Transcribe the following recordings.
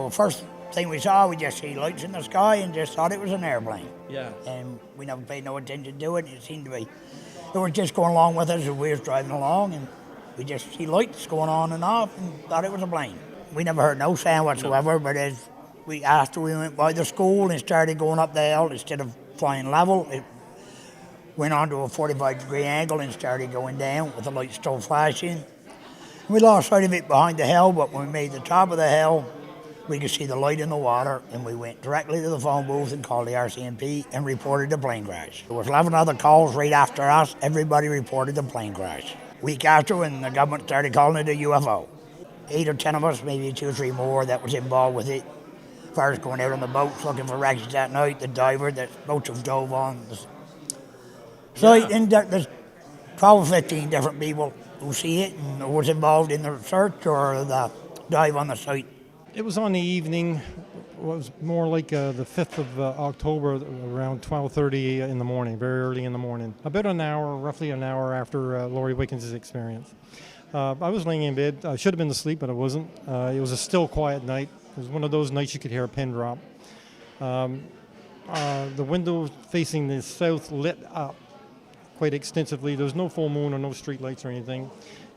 So first thing we saw, we just see lights in the sky and just thought it was an airplane. Yeah. And we never paid no attention to it. It seemed to be, it was just going along with us as we was driving along, and we just see lights going on and off and thought it was a plane. We never heard no sound whatsoever, but after we went by the school and started going up the hill, instead of flying level, it went onto a 45-degree angle and started going down with the lights still flashing. We lost sight of it behind the hill, but when we made the top of the hill, we could see the light in the water, and we went directly to the phone booth and called the RCMP and reported the plane crash. There was 11 other calls right after us. Everybody reported the plane crash. Week after, when the government started calling it a UFO. 8 or 10 of us, maybe 2 or 3 more, that was involved with it. As far as going out on the boats looking for wreckage that night, the diver that boats have dove on the site, and there's 12 or 15 different people who see it and was involved in the search or the dive on the site. It was on the evening. It was more like the 5th of October, around 12:30 in the morning, very early in the morning. About an hour, roughly an hour after Lori Wickens' experience. I was laying in bed. I should have been asleep, but I wasn't. It was a still, quiet night. It was one of those nights you could hear a pin drop. The window facing the south lit up quite extensively. There was no full moon or no street lights or anything.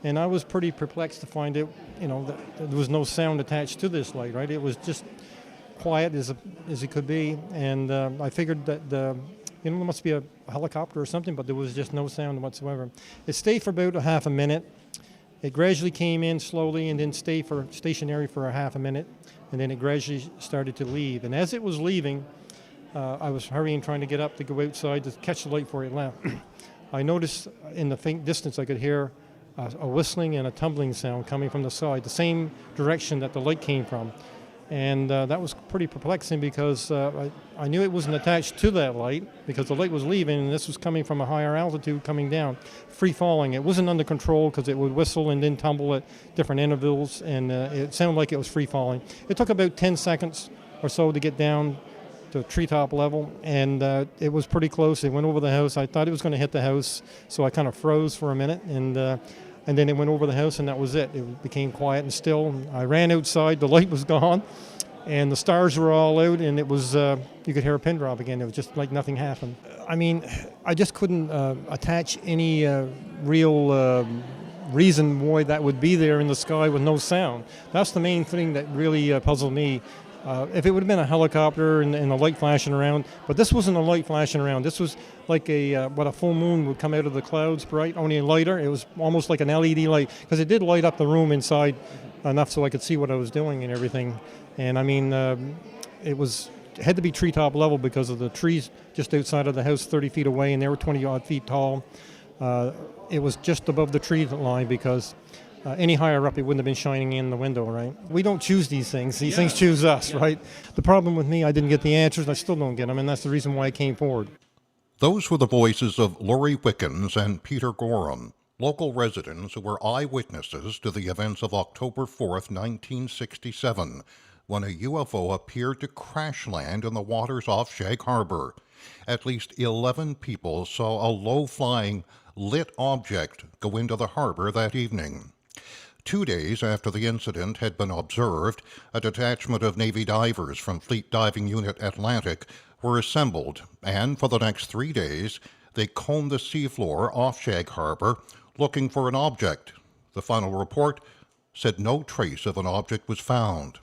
And I was pretty perplexed to find out, that there was no sound attached to this light, right? It was just quiet as it could be. And I figured that, there must be a helicopter or something, but there was just no sound whatsoever. It stayed for about a half a minute. It gradually came in slowly and then stayed stationary for a half a minute. And then it gradually started to leave. And as it was leaving, I was hurrying, trying to get up to go outside to catch the light before it left. I noticed in the faint distance I could hear a whistling and a tumbling sound coming from the side, the same direction that the light came from. And that was pretty perplexing because I knew it wasn't attached to that light because the light was leaving and this was coming from a higher altitude coming down, free falling. It wasn't under control because it would whistle and then tumble at different intervals, and it sounded like it was free falling. It took about 10 seconds or so to get down to treetop level, and it was pretty close. It went over the house. I thought it was going to hit the house, so I kind of froze for a minute, and then it went over the house, and that was it. It became quiet and still. I ran outside. The light was gone, and the stars were all out, and it was you could hear a pin drop again. It was just like nothing happened. I mean, I just couldn't attach any real reason why that would be there in the sky with no sound. That's the main thing that really puzzled me. If it would have been a helicopter and a light flashing around, but this wasn't a light flashing around. This was like what a full moon would come out of the clouds, bright, only lighter. It was almost like an LED light because it did light up the room inside enough so I could see what I was doing and everything. And I mean, it had to be treetop level because of the trees just outside of the house 30 feet away, and they were 20 odd feet tall. It was just above the tree line because any higher up, it wouldn't have been shining in the window, right? We don't choose these things. These things choose us, right? The problem with me, I didn't get the answers. I still don't get them, and that's the reason why I came forward. Those were the voices of Lori Wickens and Peter Gorham, local residents who were eyewitnesses to the events of October 4th, 1967, when a UFO appeared to crash land in the waters off Shag Harbour. At least 11 people saw a low-flying, lit object go into the harbour that evening. 2 days after the incident had been observed, a detachment of Navy divers from Fleet Diving Unit Atlantic were assembled, and for the next 3 days, they combed the seafloor off Shag Harbour looking for an object. The final report said no trace of an object was found.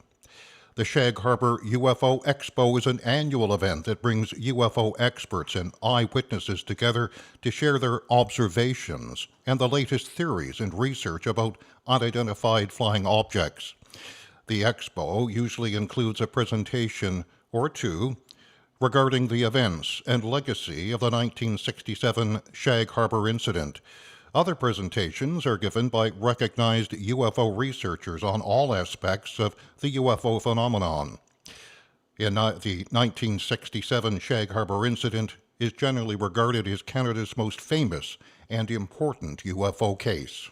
The Shag Harbour UFO Expo is an annual event that brings UFO experts and eyewitnesses together to share their observations and the latest theories and research about unidentified flying objects. The expo usually includes a presentation or two regarding the events and legacy of the 1967 Shag Harbour incident. Other presentations are given by recognized UFO researchers on all aspects of the UFO phenomenon. The 1967 Shag Harbour incident is generally regarded as Canada's most famous and important UFO case.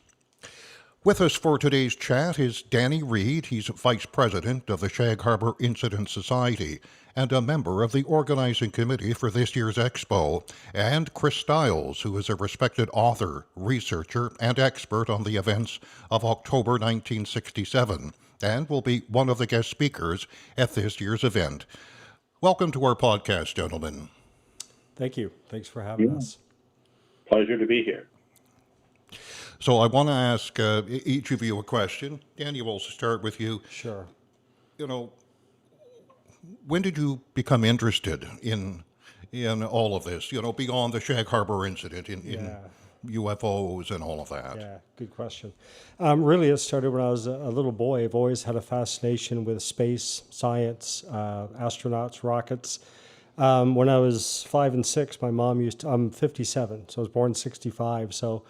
With us for today's chat is Danny Reid. He's Vice President of the Shag Harbour Incident Society and a member of the organizing committee for this year's expo, and Chris Styles, who is a respected author, researcher, and expert on the events of October 1967. and will be one of the guest speakers at this year's event. Welcome to our podcast, gentlemen. Thank you. Thanks for having us. Pleasure to be here. So I want to ask each of you a question. Danny, we'll start with you. Sure. When did you become interested in all of this, beyond the Shag Harbour incident, in UFOs and all of that? Yeah, good question. Really, it started when I was a little boy. I've always had a fascination with space, science, astronauts, rockets. When I was 5 and 6, my mom I'm 57, so I was born in 65, so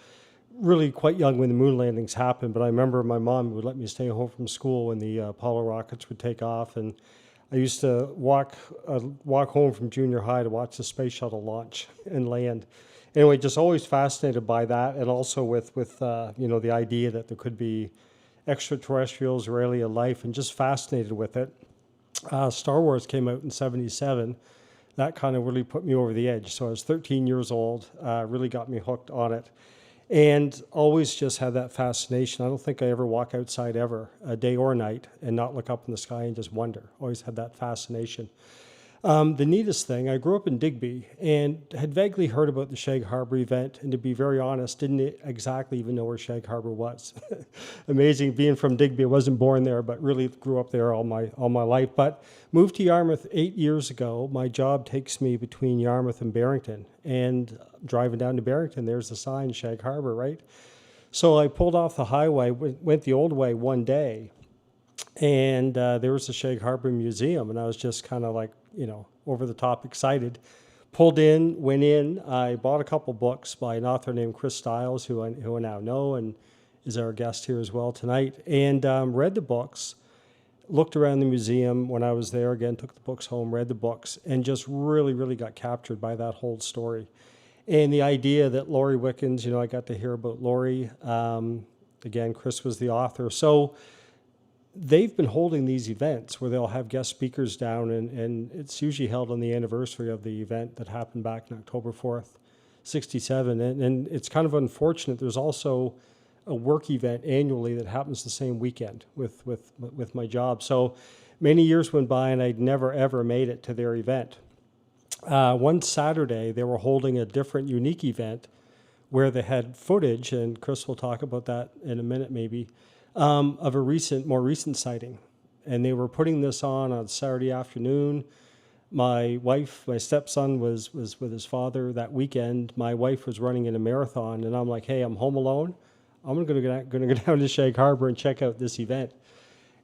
really quite young when the moon landings happened, but I remember my mom would let me stay home from school when the Apollo rockets would take off, and I used to walk home from junior high to watch the space shuttle launch and land. Anyway, just always fascinated by that, and also with the idea that there could be extraterrestrials or alien life, and just fascinated with it. Star Wars came out in '77. That kind of really put me over the edge. So I was 13 years old, really got me hooked on it. And always just had that fascination. I don't think I ever walk outside ever, a day or night, and not look up in the sky and just wonder. Always had that fascination. The neatest thing, I grew up in Digby and had vaguely heard about the Shag Harbour event, and to be very honest, didn't exactly even know where Shag Harbour was. Amazing, being from Digby, I wasn't born there, but really grew up there all my life. But moved to Yarmouth 8 years ago. My job takes me between Yarmouth and Barrington, and driving down to Barrington, there's the sign, Shag Harbour, right? So I pulled off the highway, went the old way one day, and there was the Shag Harbour Museum, and I was just kind of like, over the top excited. Pulled in, went in. I bought a couple books by an author named Chris Styles, who I now know and is our guest here as well tonight, and read the books, looked around the museum when I was there again, took the books home, read the books, and just really, really got captured by that whole story. And the idea that Laurie Wickens, I got to hear about Laurie. Again, Chris was the author. So they've been holding these events where they'll have guest speakers down, and it's usually held on the anniversary of the event that happened back in October 4th, '67. And it's kind of unfortunate. There's also a work event annually that happens the same weekend with my job. So many years went by, and I'd never, ever made it to their event. One Saturday, they were holding a different, unique event where they had footage, and Chris will talk about that in a minute maybe, of a more recent sighting. And they were putting this on Saturday afternoon. My stepson was with his father that weekend. My wife was running in a marathon, and I'm like, hey, I'm home alone. I'm going to go down to Shag Harbour and check out this event.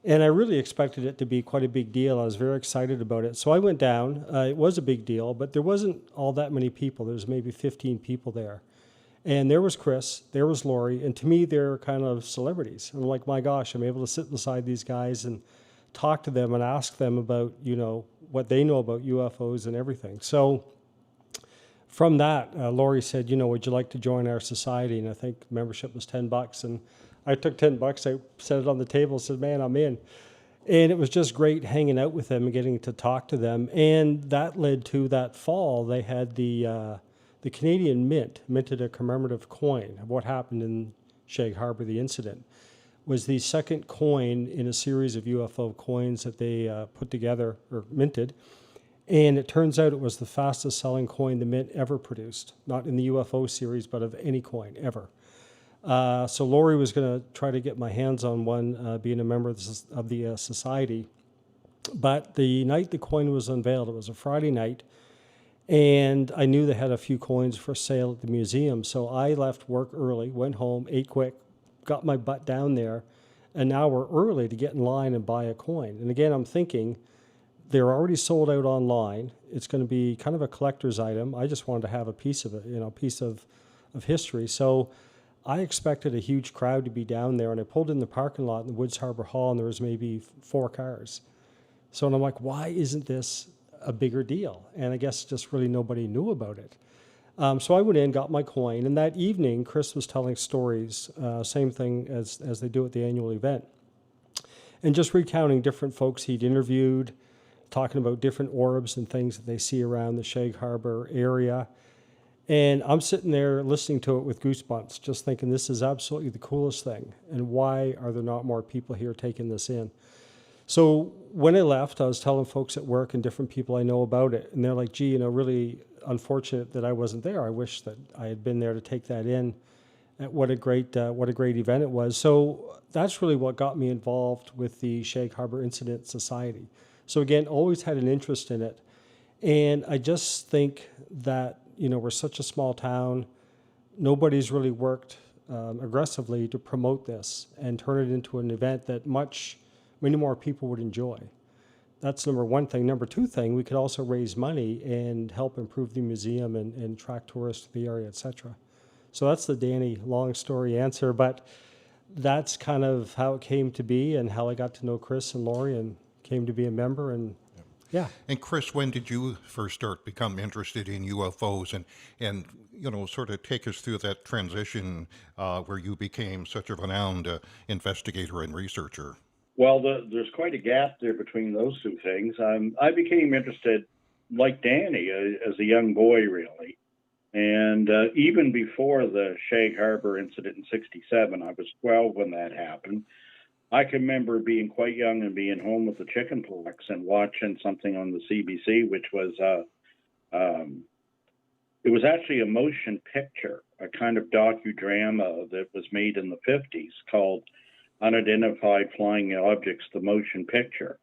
And I really expected it to be quite a big deal. I was very excited about it. So I went down. It was a big deal, but there wasn't all that many people. There was maybe 15 people there. And there was Chris, there was Laurie, and to me, they're kind of celebrities. I'm like, my gosh, I'm able to sit beside these guys and talk to them and ask them about, what they know about UFOs and everything. So from that, Laurie said, would you like to join our society? And I think membership was $10. And I took $10, I set it on the table, said, man, I'm in. And it was just great hanging out with them and getting to talk to them. And that led to that fall, they had the Canadian Mint minted a commemorative coin of what happened in Shag Harbour, the incident. Was the second coin in a series of UFO coins that they put together or minted. And it turns out it was the fastest selling coin the Mint ever produced, not in the UFO series, but of any coin ever. So Laurie was going to try to get my hands on one, being a member of the society. But the night the coin was unveiled, it was a Friday night, and I knew they had a few coins for sale at the museum. So I left work early, went home, ate quick, got my butt down there an hour early to get in line and buy a coin. And again, I'm thinking, they're already sold out online. It's going to be kind of a collector's item. I just wanted to have a piece of it, a piece of history. So I expected a huge crowd to be down there, and I pulled in the parking lot in the Woods Harbor Hall, and there was maybe 4 cars. So I'm like, why isn't this a bigger deal? And I guess just really nobody knew about it. So I went in, got my coin, and that evening, Chris was telling stories, same thing as they do at the annual event, and just recounting different folks he'd interviewed, talking about different orbs and things that they see around the Shag Harbour area. And I'm sitting there listening to it with goosebumps, just thinking this is absolutely the coolest thing. And why are there not more people here taking this in? So when I left, I was telling folks at work and different people I know about it. And they're like, gee, really unfortunate that I wasn't there. I wish that I had been there to take that in. What a great event it was. So that's really what got me involved with the Shag Harbour Incident Society. So again, always had an interest in it. And I just think that, we're such a small town. Nobody's really worked aggressively to promote this and turn it into an event that many more people would enjoy. That's number one thing. Number two thing, we could also raise money and help improve the museum and attract tourists to the area, etc. So that's the Danny long story answer, but that's kind of how it came to be and how I got to know Chris and Lori and came to be a member. And yeah. And Chris, when did you first become interested in UFOs, and sort of take us through that transition where you became such a renowned investigator and researcher? Well, there's quite a gap there between those two things. I became interested, like Danny, as a young boy, really. And even before the Shag Harbour incident in '67, I was 12 when that happened. I can remember being quite young and being home with the chicken pox and watching something on the CBC, which was it was actually a motion picture, a kind of docudrama that was made in the '50s called Unidentified Flying Objects, the Motion Picture.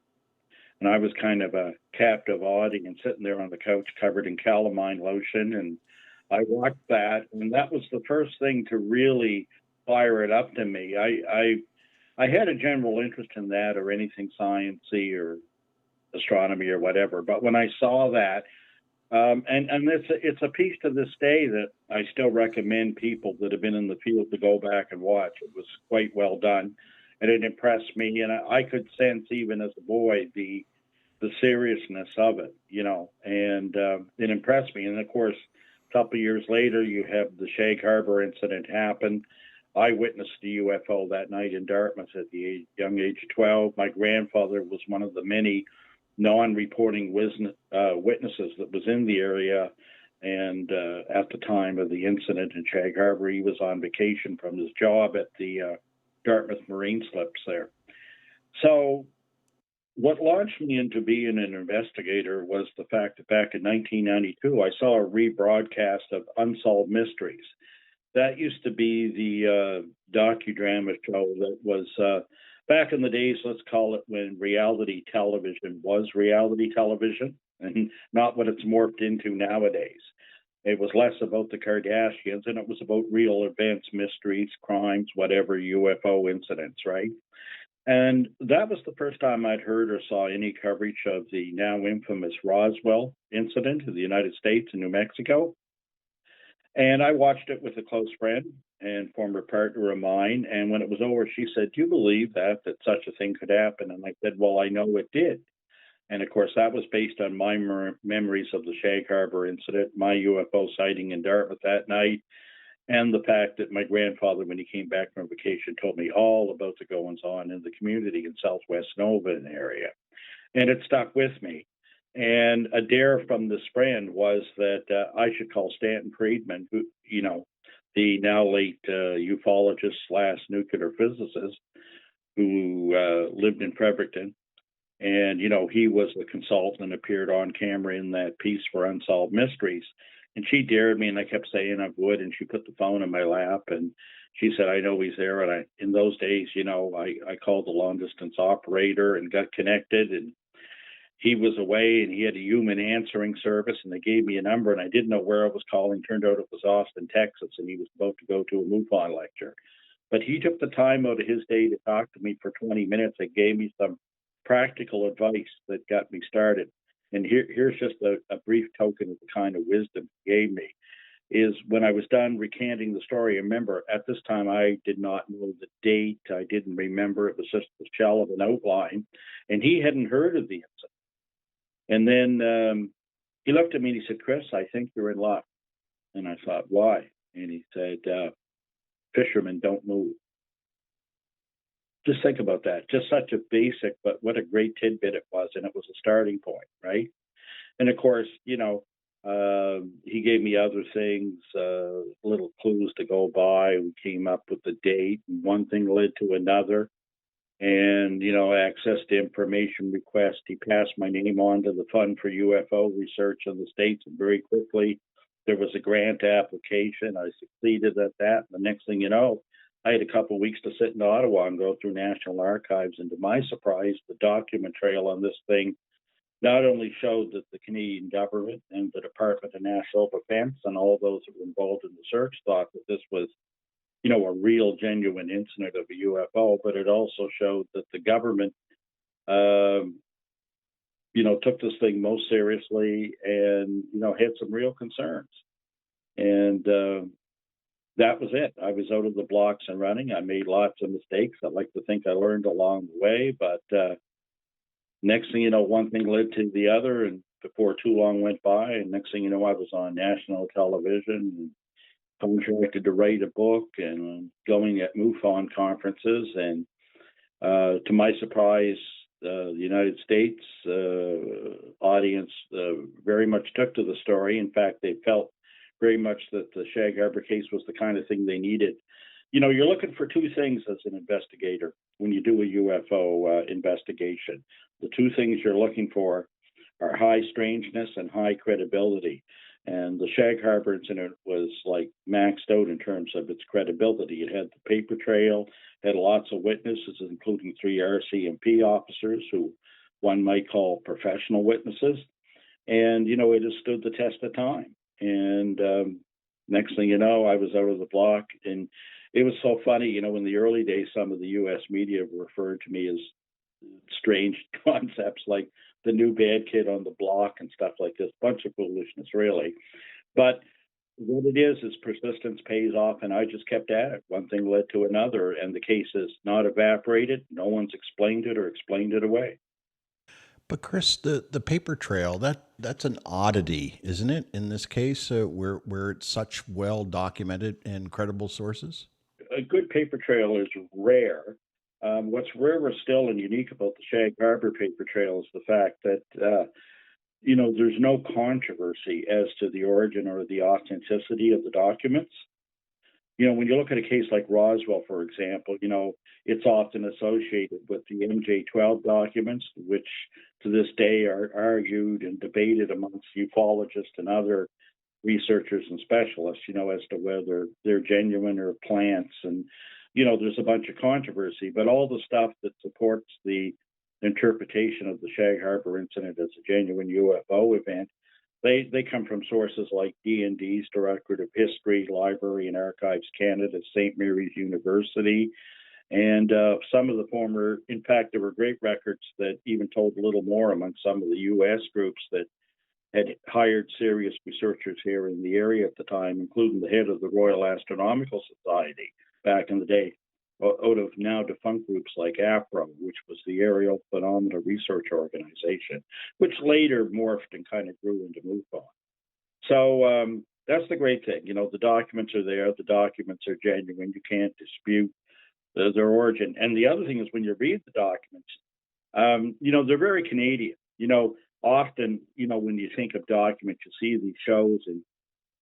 And I was kind of a captive audience sitting there on the couch covered in calamine lotion. And I watched that, and that was the first thing to really fire it up to me. I had a general interest in that or anything sciencey or astronomy or whatever. But when I saw that, and it's a piece to this day that I still recommend people that have been in the field to go back and watch. It was quite well done, and it impressed me. And I could sense even as a boy the seriousness of it, and it impressed me. And of course, a couple of years later, you have the Shag Harbour incident happen. I witnessed the UFO that night in Dartmouth at the young age of 12. My grandfather was one of the many non-reporting witnesses that was in the area. And at the time of the incident in Shag Harbour, he was on vacation from his job at the Dartmouth Marine Slips there. So what launched me into being an investigator was the fact that back in 1992, I saw a rebroadcast of Unsolved Mysteries. That used to be the docudrama show that was back in the days, let's call it when reality television was reality television and not what it's morphed into nowadays. It was less about the Kardashians and it was about real events, mysteries, crimes, whatever, UFO incidents, right? And that was the first time I'd heard or saw any coverage of the now infamous Roswell incident in the United States and New Mexico. And I watched it with a close friend and former partner of mine. And when it was over, she said, "Do you believe that such a thing could happen?" And I said, "Well, I know it did." And of course, that was based on my memories of the Shag Harbour incident, my UFO sighting in Dartmouth that night, and the fact that my grandfather, when he came back from vacation, told me all about the goings on in the community in Southwest Nova area. And it stuck with me. And a dare from this friend was that I should call Stanton Friedman, who, the now late ufologist / nuclear physicist who lived in Fredericton. And, he was the consultant and appeared on camera in that piece for Unsolved Mysteries. And she dared me, and I kept saying I would. And she put the phone in my lap, and she said, "I know he's there." And in those days, I called the long distance operator and got connected. And he was away, and he had a human answering service, and they gave me a number, and I didn't know where I was calling. Turned out it was Austin, Texas, and he was about to go to a MUFON lecture. But he took the time out of his day to talk to me for 20 minutes and gave me some practical advice that got me started. And here's just a brief token of the kind of wisdom he gave me. Is when I was done recanting the story, remember, at this time I did not know the date. I didn't remember. It was just a shell of an outline. And he hadn't heard of the incident. And then he looked at me and he said, "Chris, I think you're in luck." And I thought, "Why?" And he said, "Fishermen don't move." Just think about that. Just such a basic, but what a great tidbit it was. And it was a starting point, right? And of course, He gave me other things, little clues to go by. We came up with the date, and one thing led to another. And, access to information request. He passed my name on to the Fund for UFO Research in the States, and very quickly there was a grant application. I succeeded at that. And the next thing you know, I had a couple of weeks to sit in Ottawa and go through National Archives. And to my surprise, the document trail on this thing not only showed that the Canadian government and the Department of National Defense and all those that were involved in the search thought that this was, a real, genuine incident of a UFO, but it also showed that the government, took this thing most seriously and, had some real concerns. And that was it. I was out of the blocks and running. I made lots of mistakes. I like to think I learned along the way, but next thing you know, one thing led to the other, and before too long went by, and next thing you know, I was on national television and contracted to write a book and going at MUFON conferences. And to my surprise, the United States audience very much took to the story. In fact, they felt very much that the Shag Harbour case was the kind of thing they needed. You're looking for two things as an investigator when you do a UFO investigation. The two things you're looking for are high strangeness and high credibility. And the Shag Harbour incident was like maxed out in terms of its credibility. It had the paper trail, had lots of witnesses, including 3 RCMP officers who one might call professional witnesses. And, it has stood the test of time. And next thing you know, I was out of the block. And it was so funny, in the early days, some of the U.S. media referred to me as strange concepts like the new bad kid on the block and stuff like this. Bunch of foolishness, really. But what it is persistence pays off, and I just kept at it. One thing led to another, and the case is not evaporated. No one's explained it or explained it away. But Chris, the paper trail, that's an oddity, isn't it? In this case, where it's such well documented and credible sources. A good paper trail is rare. What's rarer still and unique about the Shag Harbour paper trail is the fact that, there's no controversy as to the origin or the authenticity of the documents. When you look at a case like Roswell, for example, it's often associated with the MJ-12 documents, which to this day are argued and debated amongst ufologists and other researchers and specialists, as to whether they're genuine or plants. And, there's a bunch of controversy, but all the stuff that supports the interpretation of the Shag Harbour incident as a genuine UFO event, they come from sources like D&D's Directorate of History, Library and Archives Canada, St. Mary's University, and some of the former, in fact, there were great records that even told a little more among some of the U.S. groups that had hired serious researchers here in the area at the time, including the head of the Royal Astronomical Society back in the day, out of now defunct groups like APRO, which was the Aerial Phenomena Research Organization, which later morphed and kind of grew into MUFON. So that's the great thing. The documents are there. The documents are genuine. You can't dispute their origin. And the other thing is when you read the documents, they're very Canadian. Often, when you think of documents, you see these shows, and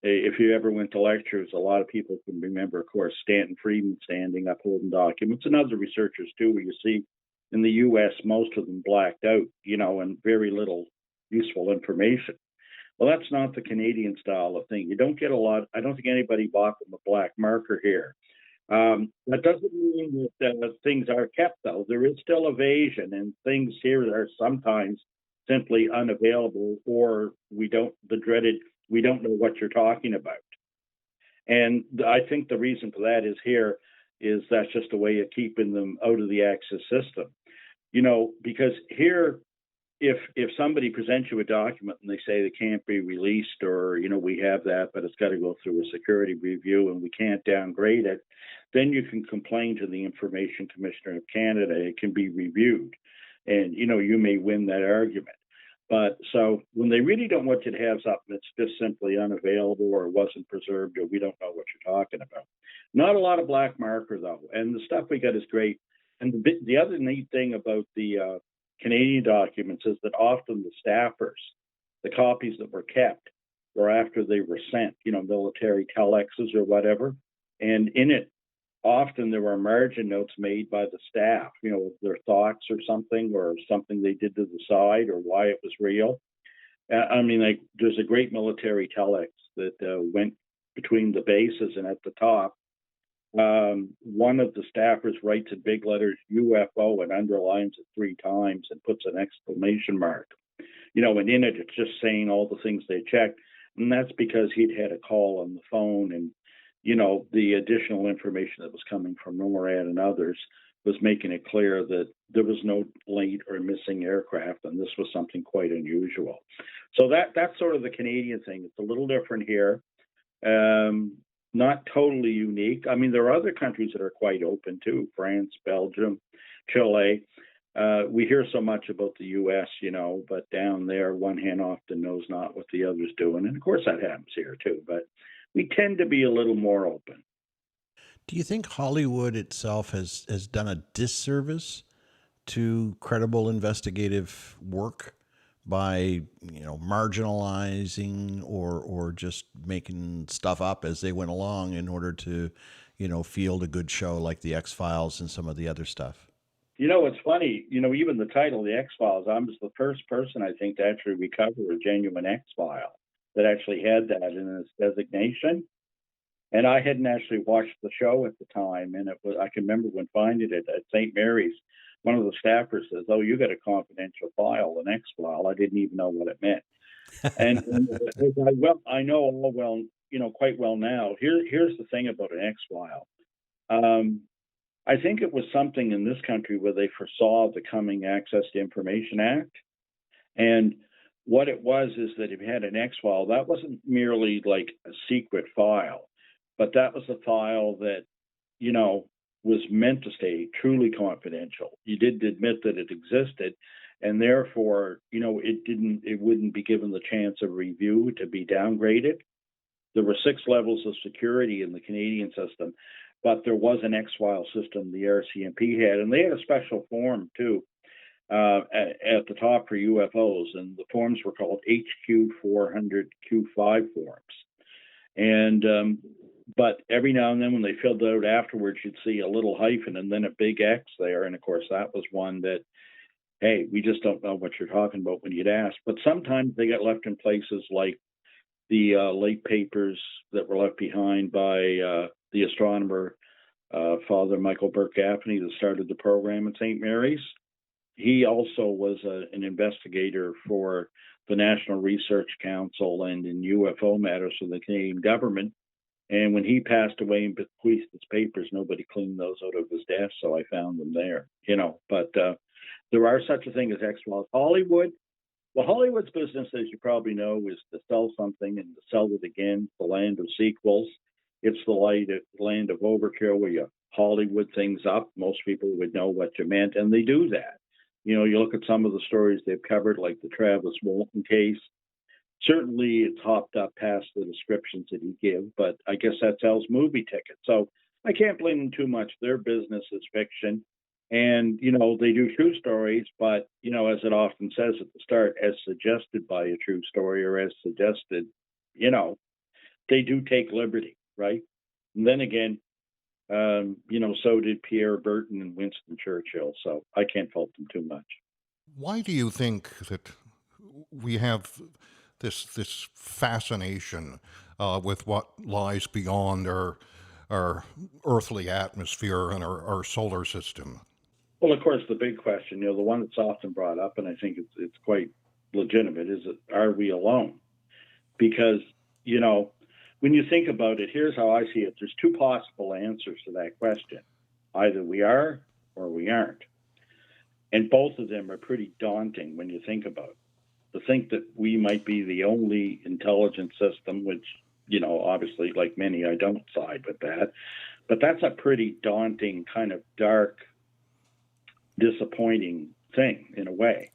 if you ever went to lectures, a lot of people can remember, of course, Stanton Friedman standing up holding documents, and other researchers too, where you see in the U.S. most of them blacked out, and very little useful information. Well, that's not the Canadian style of thing. You don't get a lot. I don't think anybody bought them a black marker here. That doesn't mean that things are kept, though. There is still evasion, and things here are sometimes simply unavailable, or we don't know what you're talking about. And I think the reason for that is that's just a way of keeping them out of the access system. Because here, if somebody presents you a document and they say they can't be released, or, we have that, but it's got to go through a security review and we can't downgrade it, then you can complain to the Information Commissioner of Canada. It can be reviewed. And, you may win that argument. But so when they really don't want you to have something that's just simply unavailable or wasn't preserved, or we don't know what you're talking about. Not a lot of black marker, though. And the stuff we got is great. And the other neat thing about the Canadian documents is that often the staffers, the copies that were kept, or after they were sent, military telexes or whatever. And in it, often there were margin notes made by the staff, their thoughts or something they did to the side or why it was real. There's a great military telex that went between the bases, and at the top, one of the staffers writes in big letters UFO and underlines it 3 times and puts an exclamation mark. And in it, it's just saying all the things they checked. And that's because he'd had a call on the phone, and, the additional information that was coming from NORAD and others was making it clear that there was no late or missing aircraft, and this was something quite unusual. So that's sort of the Canadian thing. It's a little different here. Not totally unique. There are other countries that are quite open too, France, Belgium, Chile. We hear so much about the U.S., but down there, one hand often knows not what the other's doing. And of course that happens here too, but we tend to be a little more open. Do you think Hollywood itself has done a disservice to credible investigative work by, marginalizing or just making stuff up as they went along in order to, field a good show like the X-Files and some of the other stuff? It's funny, even the title, the X-Files, I was the first person, I think, to actually recover a genuine X-File that actually had that in its designation. And I hadn't actually watched the show at the time. And I can remember when finding it at St. Mary's, one of the staffers says, "Oh, you got a confidential file, an X-File." I didn't even know what it meant. I know all well, quite well now. Here's the thing about an X-File. I think it was something in this country where they foresaw the coming Access to Information Act. And what it was is that if you had an X-File, that wasn't merely like a secret file, but that was a file that, was meant to stay truly confidential. You did admit that it existed, and therefore, it wouldn't be given the chance of review to be downgraded. There were 6 levels of security in the Canadian system, but there was an X-File system the RCMP had, and they had a special form too at the top for UFOs, and the forms were called HQ 400 Q5 forms. And but every now and then when they filled it out afterwards, you'd see a little hyphen and then a big X there. And of course, that was one that, hey, we just don't know what you're talking about when you'd ask. But sometimes they get left in places like the late papers that were left behind by the astronomer, Father Michael Burke-Gaffney, that started the program at St. Mary's. He also was an investigator for the National Research Council and in UFO matters for the Canadian government. And when he passed away and bequeathed his papers, nobody cleaned those out of his desk, so I found them there, But there are such a thing as X-Files. Hollywood's business, as you probably know, is to sell something and to sell it again. It's the land of sequels. It's the land of overkill where you Hollywood things up. Most people would know what you meant, and they do that. You look at some of the stories they've covered, like the Travis Walton case. Certainly, it's hopped up past the descriptions that he gives, but I guess that sells movie tickets. So I can't blame them too much. Their business is fiction. And, they do true stories, but, as it often says at the start, as suggested by a true story or as suggested, they do take liberty, right? And then again, so did Pierre Burton and Winston Churchill. So I can't fault them too much. Why do you think that we have this fascination with what lies beyond our earthly atmosphere and our solar system? Well, of course, the big question, the one that's often brought up, and I think it's quite legitimate, is are we alone? Because, when you think about it, here's how I see it. There's 2 possible answers to that question. Either we are or we aren't. And both of them are pretty daunting when you think about it. To think that we might be the only intelligent system, which, obviously, like many, I don't side with that. But that's a pretty daunting, kind of dark, disappointing thing in a way.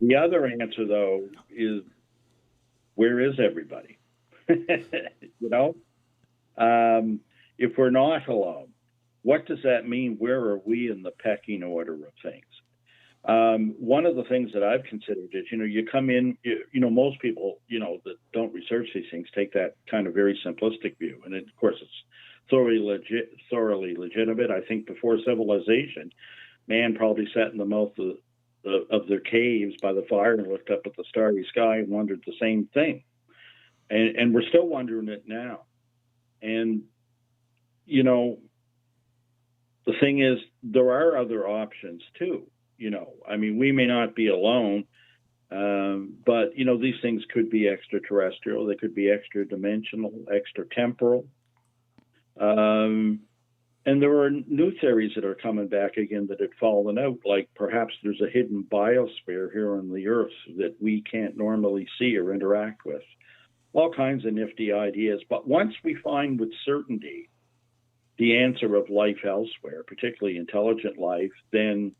The other answer, though, is where is everybody? If we're not alone, what does that mean? Where are we in the pecking order of things? One of the things that I've considered is, you come in, most people, that don't research these things take that kind of very simplistic view. And of course, it's thoroughly legitimate. I think before civilization, man probably sat in the mouth of their caves by the fire and looked up at the starry sky and wondered the same thing. And we're still wondering it now. And, the thing is, there are other options too. We may not be alone, but, these things could be extraterrestrial. They could be extra dimensional, extra temporal. And there are new theories that are coming back again that had fallen out, like perhaps there's a hidden biosphere here on the Earth that we can't normally see or interact with. All kinds of nifty ideas. But once we find with certainty the answer of life elsewhere, particularly intelligent life, then,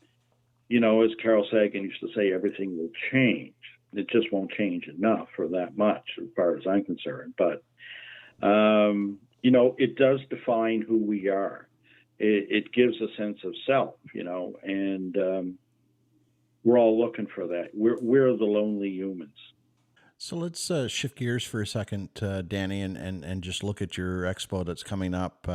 as Carl Sagan used to say, everything will change. It just won't change enough or that much as far as I'm concerned. But, it does define who we are. It gives a sense of self, and we're all looking for that. We're the lonely humans. So let's shift gears for a second, Danny, and just look at your expo that's coming up.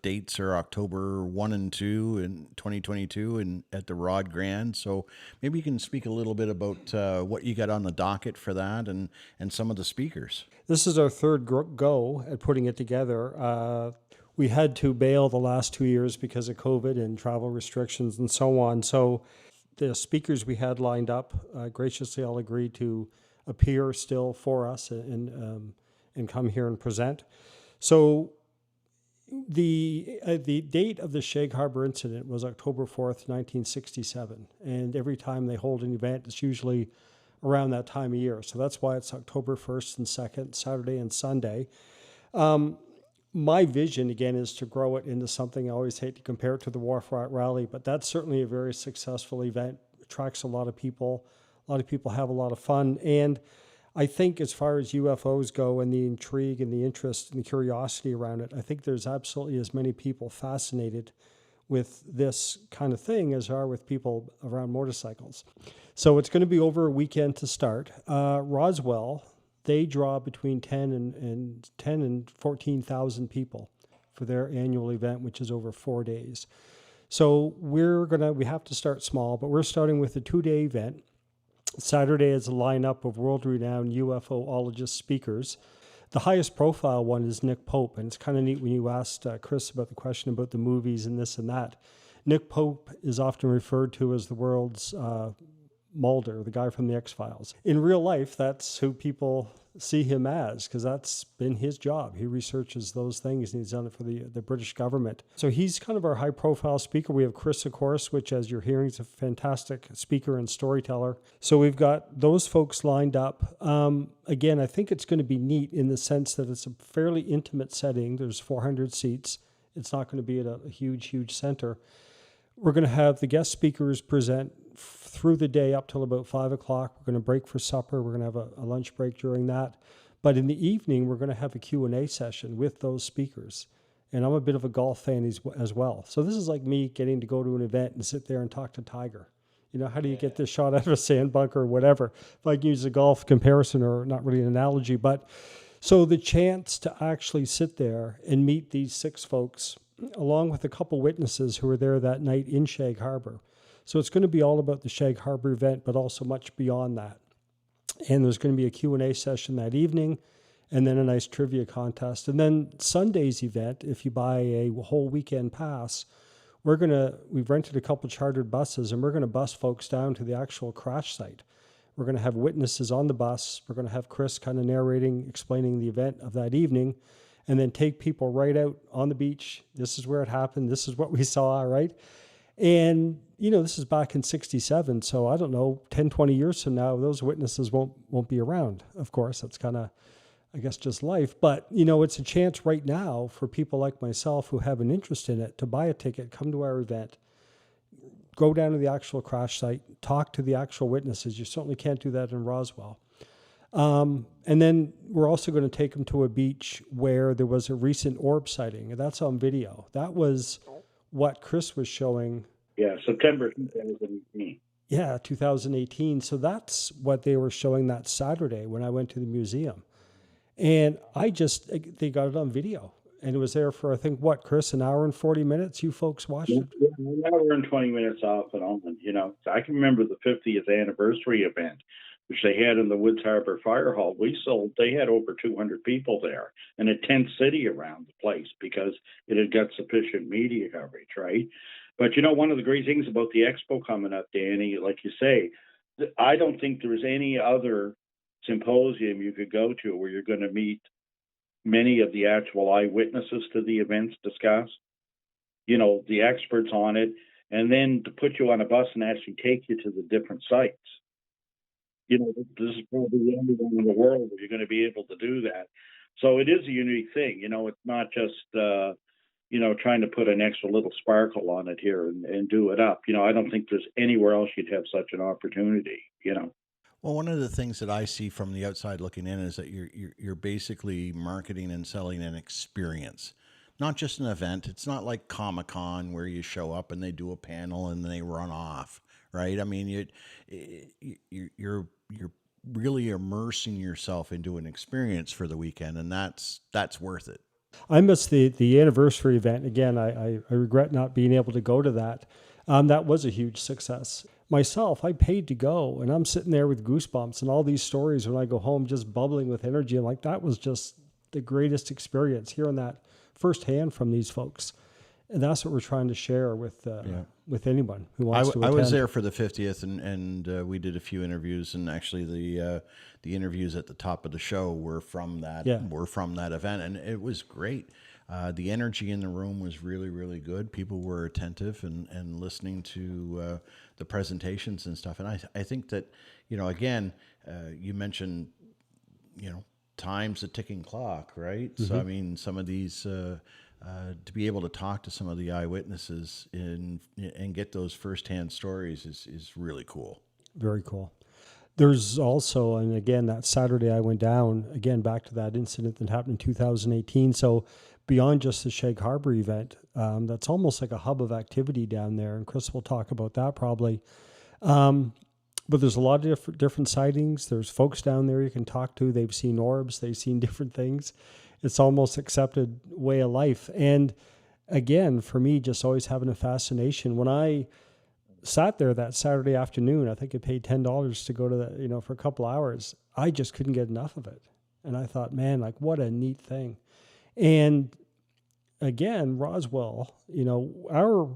Dates are October 1 and 2 in 2022 and at the Rod Grand. So maybe you can speak a little bit about what you got on the docket for that and some of the speakers. This is our third go at putting it together. We had to bail the last 2 years because of COVID and travel restrictions and so on. So the speakers we had lined up graciously all agreed to appear still for us and come here and present. So the date of the Shag Harbour incident was October 4th, 1967. And every time they hold an event, it's usually around that time of year. So that's why it's October 1st and 2nd, Saturday and Sunday. My vision, again, is to grow it into something. I always hate to compare it to the Wharf Rat Rally, but that's certainly a very successful event. Attracts a lot of people. A lot of people have a lot of fun. And I think as far as UFOs go and the intrigue and the interest and the curiosity around it, I think there's absolutely as many people fascinated with this kind of thing as are with people around motorcycles. So it's going to be over a weekend to start. Roswell, they draw between 10 and 14,000 people for their annual event, which is over 4 days. So we have to start small, but we're starting with a 2-day event. Saturday is a lineup of world-renowned UFO-ologist speakers. The highest profile one is Nick Pope, and it's kind of neat when you asked Chris about the question about the movies and this and that. Nick Pope is often referred to as the world's Mulder, the guy from the X-Files. In real life, that's who people see him as, because that's been his job. He researches those things, and he's done it for the British government. So he's kind of our high-profile speaker. We have Chris, of course, which, as you're hearing, is a fantastic speaker and storyteller. So we've got those folks lined up. Again, I think it's going to be neat in the sense that it's a fairly intimate setting. There's 400 seats. It's not going to be at a huge center. We're going to have the guest speakers present through the day up till about 5 o'clock. We're going to break for supper. We're going to have a lunch break during that. But in the evening, we're going to have a Q&A session with those speakers. And I'm a bit of a golf fan as well. So this is like me getting to go to an event and sit there and talk to Tiger. How do you get this shot out of a sand bunker or whatever? If I can use a golf comparison or not really an analogy. But so the chance to actually sit there and meet these 6 folks, along with a couple witnesses who were there that night in Shag Harbour. So it's going to be all about the Shag Harbour event, but also much beyond that. And there's going to be a Q&A session that evening, and then a nice trivia contest. And then Sunday's event, if you buy a whole weekend pass, we've rented a couple chartered buses, and we're going to bus folks down to the actual crash site. We're going to have witnesses on the bus. We're going to have Chris kind of narrating, explaining the event of that evening, and then take people right out on the beach. This is where it happened. This is what we saw, right? And, this is back in 67. So I don't know, 10, 20 years from now, those witnesses won't be around. Of course, that's kind of, I guess, just life. But, it's a chance right now for people like myself who have an interest in it to buy a ticket, come to our event, go down to the actual crash site, talk to the actual witnesses. You certainly can't do that in Roswell. And then we're also going to take them to a beach where there was a recent orb sighting, and that's on video. That was what Chris was showing. Yeah, September 2018. Yeah, 2018. So that's what they were showing that Saturday when I went to the museum. And they got it on video. And it was there for, I think, what, Chris, an hour and 40 minutes? You folks watched Yeah, it? an hour and 20 minutes off and on. I can remember the 50th anniversary event, which they had in the Woods Harbor Fire Hall. They had over 200 people there and a tent city around the place because it had got sufficient media coverage, right? But one of the great things about the expo coming up, Danny, like you say, I don't think there's any other symposium you could go to where you're going to meet many of the actual eyewitnesses to the events discussed, the experts on it, and then to put you on a bus and actually take you to the different sites. This is probably the only one in the world where you're going to be able to do that. So it is a unique thing. It's not just, trying to put an extra little sparkle on it here and do it up. I don't think there's anywhere else you'd have such an opportunity. Well, one of the things that I see from the outside looking in is that you're basically marketing and selling an experience, not just an event. It's not like Comic-Con where you show up and they do a panel and they run off, right? I mean, you're really immersing yourself into an experience for the weekend, and that's worth it. I missed the anniversary event. Again, I regret not being able to go to that. That was a huge success. Myself, I paid to go, and I'm sitting there with goosebumps and all these stories when I go home, just bubbling with energy. And like, that was just the greatest experience, hearing that firsthand from these folks. And that's what we're trying to share with anyone who wants to attend. I was there for the 50th, and we did a few interviews, and actually the interviews at the top of the show were from that event, and it was great. The energy in the room was really, really good. People were attentive and listening to the presentations and stuff. And I think that, again, you mentioned, time's a ticking clock, right? Mm-hmm. So, I mean, some of these, to be able to talk to some of the eyewitnesses and get those firsthand stories is really cool. Very cool. There's also, and again, that Saturday I went down, again, back to that incident that happened in 2018. So beyond just the Shag Harbour event, that's almost like a hub of activity down there. And Chris will talk about that probably. But there's a lot of different sightings. There's folks down there you can talk to. They've seen orbs. They've seen different things. It's almost accepted way of life. And again, for me, just always having a fascination. When I sat there that Saturday afternoon, I think I paid $10 to go to that, for a couple hours. I just couldn't get enough of it. And I thought, man, like, what a neat thing. And again, Roswell, our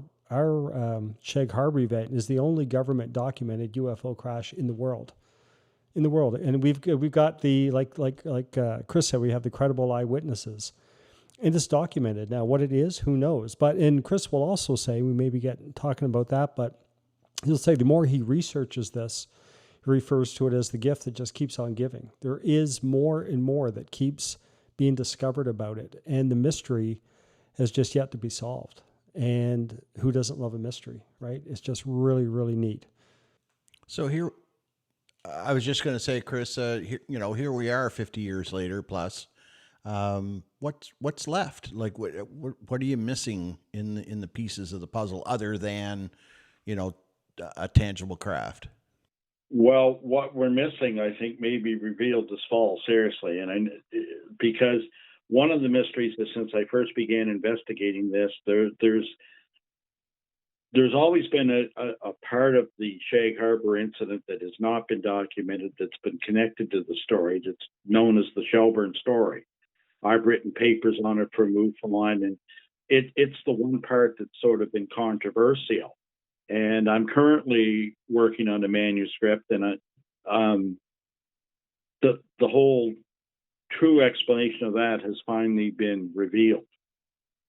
Shag Harbour event is the only government documented UFO crash in the world. And we've got the, like Chris said, we have the credible eyewitnesses. And it's documented. Now, what it is, who knows? And Chris will also say, we may be talking about that, but he'll say the more he researches this, he refers to it as the gift that just keeps on giving. There is more and more that keeps being discovered about it. And the mystery has just yet to be solved. And who doesn't love a mystery, right? It's just really, really neat. So here, I was just going to say, Chris, here we are 50 years later plus. What's left? Like, what are you missing in the pieces of the puzzle other than, a tangible craft? Well, what we're missing, I think, may be revealed this fall, seriously. Because one of the mysteries is, since I first began investigating this, there's always been a part of the Shag Harbour incident that has not been documented, that's been connected to the story, that's known as the Shelburne story. I've written papers on it for MUFON, and it's the one part that's sort of been controversial. And I'm currently working on a manuscript, and the whole true explanation of that has finally been revealed.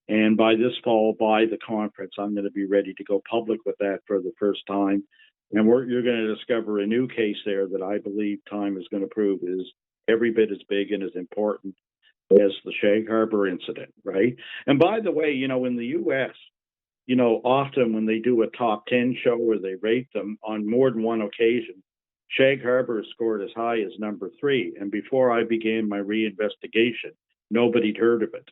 And by this fall, by the conference, I'm going to be ready to go public with that for the first time. And you're going to discover a new case there that I believe time is going to prove is every bit as big and as important as the Shag Harbour incident, right? And by the way, in the U.S., often when they do a top 10 show or they rate them on more than one occasion, Shag Harbour is scored as high as number 3. And before I began my reinvestigation, nobody'd heard of it.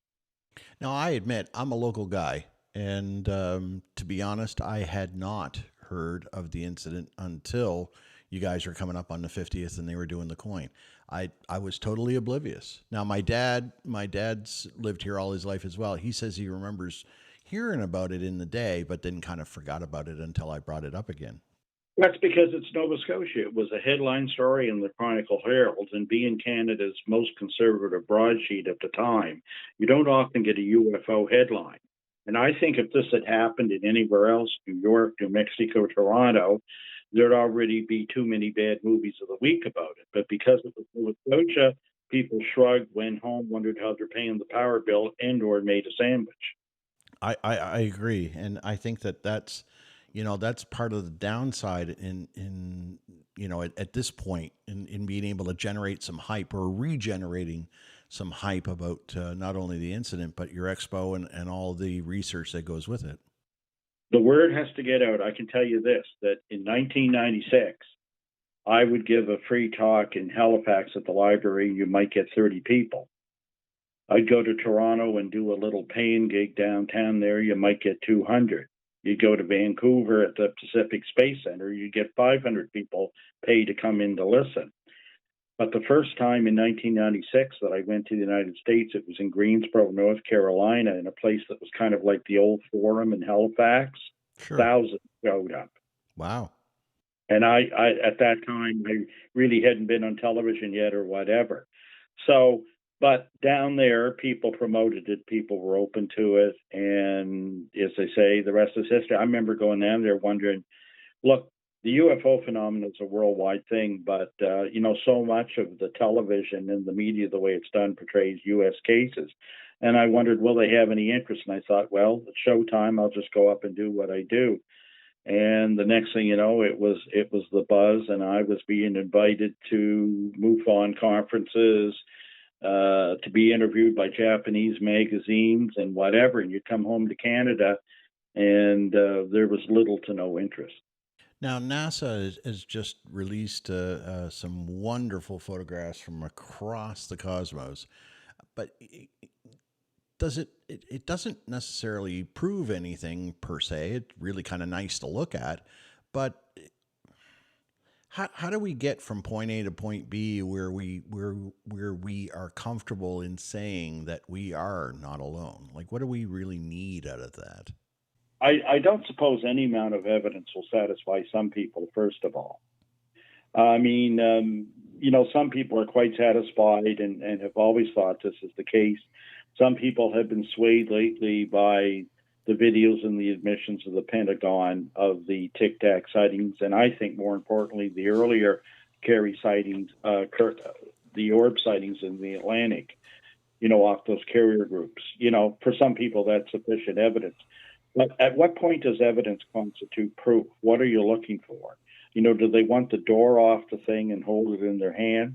Now, I admit, I'm a local guy. And to be honest, I had not heard of the incident until you guys were coming up on the 50th and they were doing the coin. I was totally oblivious. Now my dad's lived here all his life as well. He says he remembers hearing about it in the day, but then kind of forgot about it until I brought it up again. That's because it's Nova Scotia. It was a headline story in the Chronicle Herald, and being Canada's most conservative broadsheet at the time, you don't often get a UFO headline. And I think if this had happened in anywhere else, New York, New Mexico, Toronto, there'd already be too many bad movies of the week about it. But because it was Nova Scotia, people shrugged, went home, wondered how they're paying the power bill, and/or made a sandwich. I agree, and I think that's that's part of the downside in at this point in being able to generate some hype or regenerating some hype about not only the incident but your expo and all the research that goes with it. The word has to get out. I can tell you this, that in 1996, I would give a free talk in Halifax at the library. You might get 30 people. I'd go to Toronto and do a little paying gig downtown there. You might get 200. You'd go to Vancouver at the Pacific Space Center. You'd get 500 people pay to come in to listen. But the first time in 1996 that I went to the United States, it was in Greensboro, North Carolina, in a place that was kind of like the old Forum in Halifax. Sure. Thousands showed up. Wow. And I at that time, I really hadn't been on television yet or whatever. So, but down there, people promoted it. People were open to it. And as they say, the rest is history. I remember going down there wondering, look, the UFO phenomenon is a worldwide thing, but, so much of the television and the media, the way it's done, portrays U.S. cases. And I wondered, will they have any interest? And I thought, well, it's showtime. I'll just go up and do what I do. And the next thing you know, it was the buzz, and I was being invited to MUFON conferences, to be interviewed by Japanese magazines and whatever. And you come home to Canada, and there was little to no interest. Now, NASA has just released some wonderful photographs from across the cosmos, but it doesn't necessarily prove anything per se. It's really kind of nice to look at, but how do we get from point A to point B where we are comfortable in saying that we are not alone? Like, what do we really need out of that? I don't suppose any amount of evidence will satisfy some people, first of all. I mean, some people are quite satisfied and have always thought this is the case. Some people have been swayed lately by the videos and the admissions of the Pentagon of the Tic Tac sightings, and I think more importantly, the earlier Kerry sightings, the orb sightings in the Atlantic, off those carrier groups. For some people, that's sufficient evidence. But at what point does evidence constitute proof? What are you looking for? Do they want the door off the thing and hold it in their hand?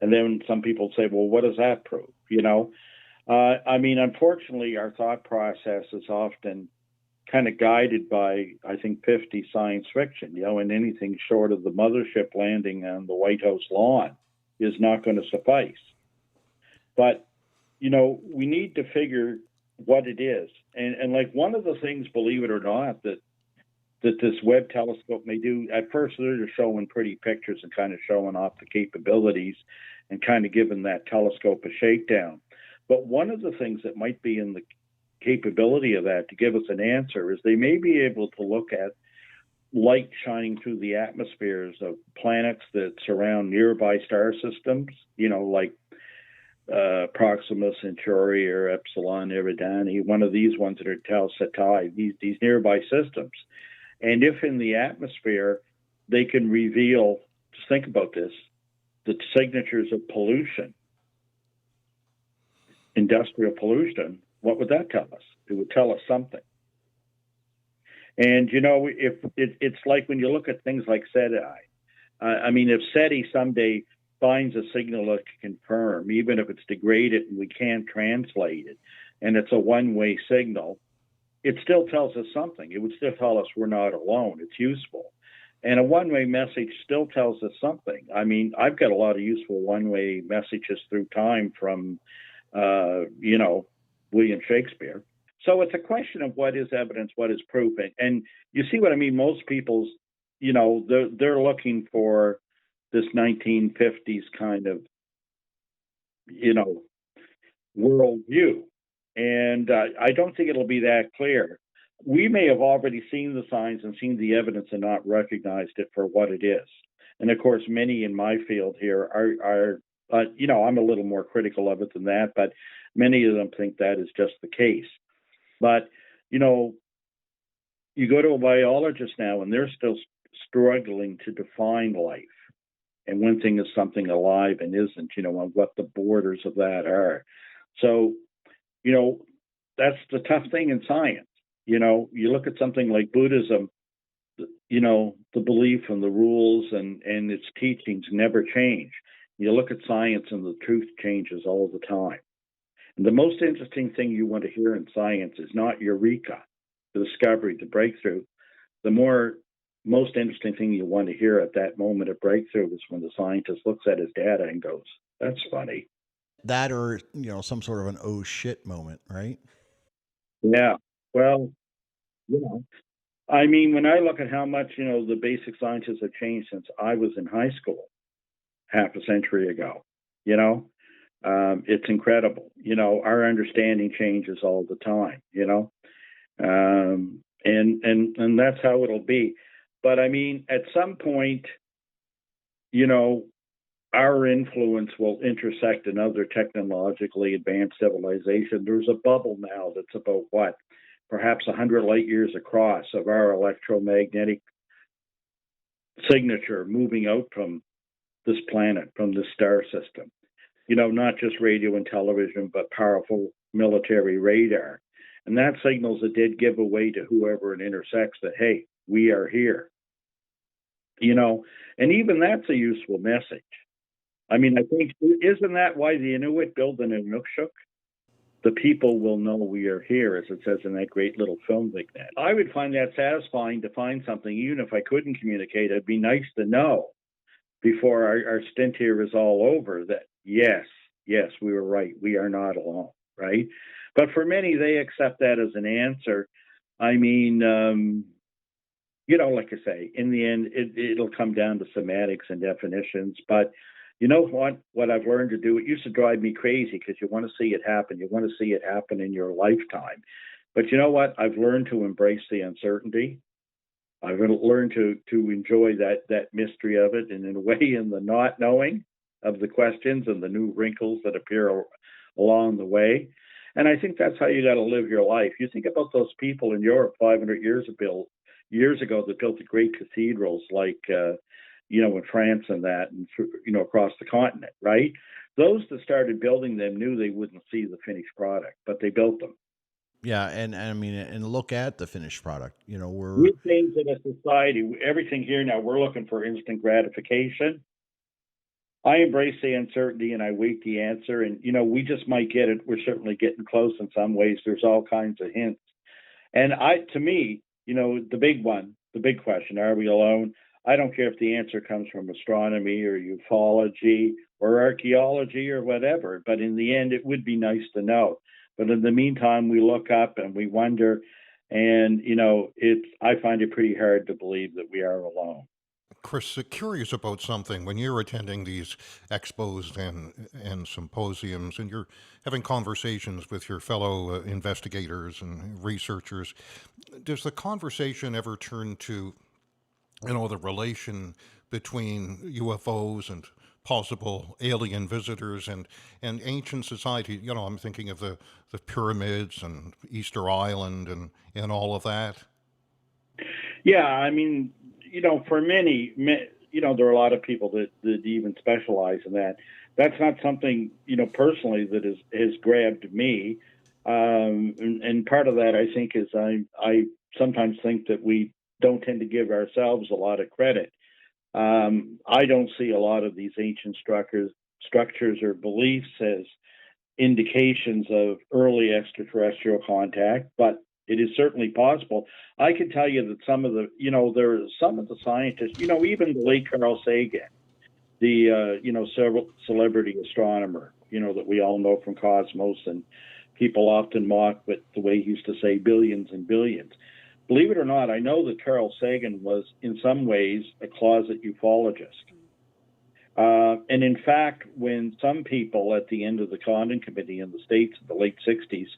And then some people say, well, what does that prove? Unfortunately, our thought process is often kind of guided by, I think, 50 science fiction, and anything short of the mothership landing on the White House lawn is not going to suffice. But, we need to figure what it is. And like one of the things, believe it or not, that this Webb telescope may do, at first they're just showing pretty pictures and kind of showing off the capabilities and kind of giving that telescope a shakedown. But one of the things that might be in the capability of that to give us an answer is they may be able to look at light shining through the atmospheres of planets that surround nearby star systems, like Proxima Centauri or Epsilon Eridani, one of these ones that are Tau Ceti, these nearby systems. And if in the atmosphere they can reveal, just think about this, the signatures of pollution, industrial pollution, what would that tell us? It would tell us something. And, if it's like when you look at things like SETI, if SETI someday finds a signal that can confirm, even if it's degraded and we can't translate it, and it's a one-way signal, it still tells us something. It would still tell us we're not alone. It's useful. And a one-way message still tells us something. I've got a lot of useful one-way messages through time from, William Shakespeare. So it's a question of what is evidence, what is proof, and you see what I mean. Most people's, they're looking for this 1950s kind of, worldview, and I don't think it'll be that clear. We may have already seen the signs and seen the evidence and not recognized it for what it is. And of course, many in my field here are I'm a little more critical of it than that, but many of them think that is just the case. But, you go to a biologist now and they're still struggling to define life and when thing is something alive and isn't, and what the borders of that are. So, that's the tough thing in science. You look at something like Buddhism, the belief and the rules and its teachings never change. You look at science and the truth changes all the time. And the most interesting thing you want to hear in science is not eureka, the discovery, the breakthrough. The most interesting thing you want to hear at that moment of breakthrough is when the scientist looks at his data and goes, "That's funny." That, or some sort of an oh shit moment, right? Yeah. Well, I mean, when I look at how much, the basic sciences have changed since I was in high school half a century ago, it's incredible. Our understanding changes all the time, and that's how it'll be. But I mean, at some point, our influence will intersect another technologically advanced civilization. There's a bubble now that's about perhaps 100 light years across of our electromagnetic signature moving out from this planet, from this star system. Not just radio and television, but powerful military radar. And that signals a dead giveaway to whoever it intersects that, hey, we are here. And even that's a useful message. I mean, I think, isn't that why the Inuit build an Inukshuk? The people will know we are here, as it says in that great little film vignette. I would find that satisfying to find something, even if I couldn't communicate. It'd be nice to know before our stint here is all over that, yes, we were right. We are not alone, right? But for many, they accept that as an answer. I mean, like I say, in the end, it'll come down to semantics and definitions. But you know what I've learned to do? It used to drive me crazy because you want to see it happen. You want to see it happen in your lifetime. But you know what? I've learned to embrace the uncertainty. I've learned to enjoy that mystery of it, and in a way, in the not knowing of the questions and the new wrinkles that appear along the way. And I think that's how you got to live your life. You think about those people in Europe 500 years ago that built the great cathedrals like, in France and that, and across the continent, right? Those that started building them knew they wouldn't see the finished product, but they built them. Yeah, and I mean, and look at the finished product. We change in a society. Everything here now, we're looking for instant gratification. I embrace the uncertainty and I wait the answer. And, we just might get it. We're certainly getting close in some ways. There's all kinds of hints. And to me, the big question, are we alone? I don't care if the answer comes from astronomy or ufology or archaeology or whatever. But in the end, it would be nice to know. But in the meantime, we look up and we wonder. And, I find it pretty hard to believe that we are alone. Chris, curious about something. When you're attending these expos and symposiums and you're having conversations with your fellow investigators and researchers, does the conversation ever turn to, the relation between UFOs and possible alien visitors and ancient society? I'm thinking of the pyramids and Easter Island and all of that. Yeah, I mean, for many, there are a lot of people that even specialize in that. That's not something, personally that has grabbed me. And part of that, I think, is I sometimes think that we don't tend to give ourselves a lot of credit. I don't see a lot of these ancient structures or beliefs as indications of early extraterrestrial contact, but it is certainly possible. I can tell you that some of the scientists, even the late Carl Sagan, the, several celebrity astronomer, that we all know from Cosmos and people often mock with the way he used to say billions and billions. Believe it or not, I know that Carl Sagan was in some ways a closet ufologist. And in fact, when some people at the end of the Condon Committee in the States in the late 60s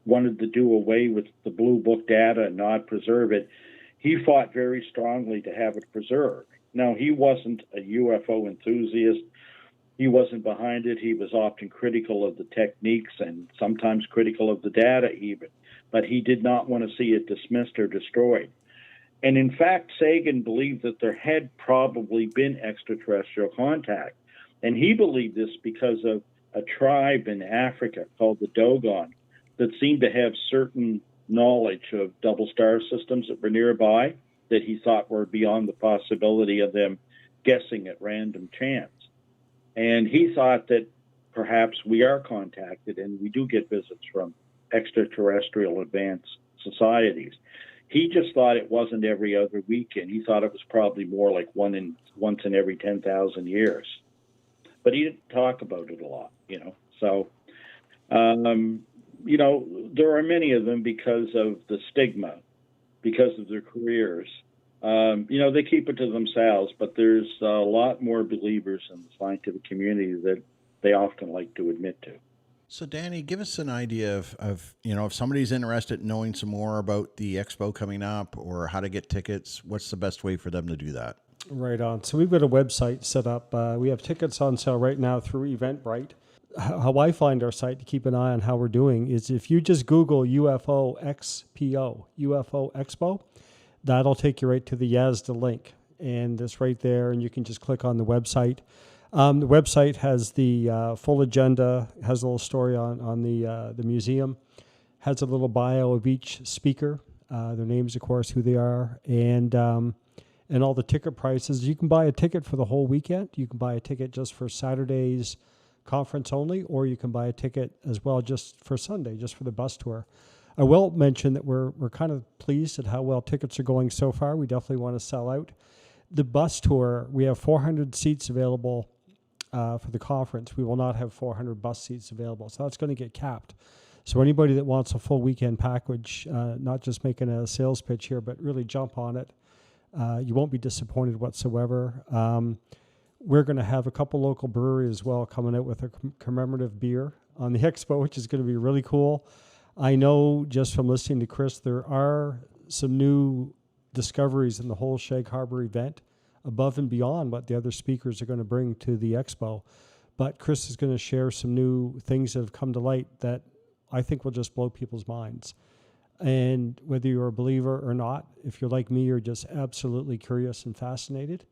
wanted to do away with the Blue Book data and not preserve it, he fought very strongly to have it preserved. Now, he wasn't a UFO enthusiast. He wasn't behind it. He was often critical of the techniques and sometimes critical of the data even, but he did not want to see it dismissed or destroyed. And in fact, Sagan believed that there had probably been extraterrestrial contact. And he believed this because of a tribe in Africa called the Dogon that seemed to have certain knowledge of double star systems that were nearby that he thought were beyond the possibility of them guessing at random chance. And he thought that perhaps we are contacted and we do get visits from extraterrestrial advanced societies. He just thought it wasn't every other weekend. He thought it was probably more like once in every 10,000 years. But he didn't talk about it a lot, you know. So, you know, there are many of them because of the stigma, because of their careers. You know, they keep it to themselves, but there's a lot more believers in the scientific community that they often like to admit to. So, Danny, give us an idea of, you know, if somebody's interested in knowing some more about the expo coming up or how to get tickets, what's the best way for them to do that? Right on. So we've got a website set up. We have tickets on sale right now through Eventbrite. How I find our site to keep an eye on how we're doing is if you just Google UFO Expo, that'll take you right to the Yazda link. And it's right there, and you can just click on the website. The website has the full agenda, has a little story on the museum, has a little bio of each speaker, their names, of course, who they are, and all the ticket prices. You can buy a ticket for the whole weekend. You can buy a ticket just for Saturday's conference only, or you can buy a ticket as well just for Sunday, just for the bus tour. I will mention that we're kind of pleased at how well tickets are going so far. We definitely want to sell out. The bus tour, we have 400 seats available for the conference. We will not have 400 bus seats available, so that's going to get capped. So anybody that wants a full weekend package, not just making a sales pitch here, but really jump on it, you won't be disappointed whatsoever. We're going to have a couple local breweries as well coming out with a commemorative beer on the expo, which is going to be really cool. I know just from listening to Chris, there are some new discoveries in the whole Shag Harbour event above and beyond what the other speakers are going to bring to the expo. But Chris is going to share some new things that have come to light that I think will just blow people's minds. And whether you're a believer or not, if you're like me, you're just absolutely curious and fascinated,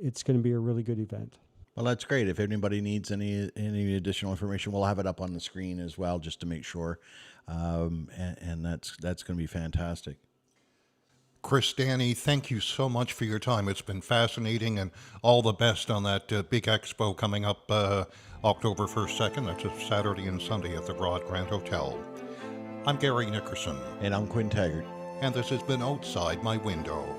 it's going to be a really good event. Well, that's great. If anybody needs any additional information, we'll have it up on the screen as well, just to make sure. And that's going to be fantastic. Chris, Danny, thank you so much for your time. It's been fascinating, and all the best on that big expo coming up October 1st, 2nd. That's a Saturday and Sunday at the Broad Grand Hotel. I'm Gary Nickerson. And I'm Quinn Taggart. And this has been Outside My Window.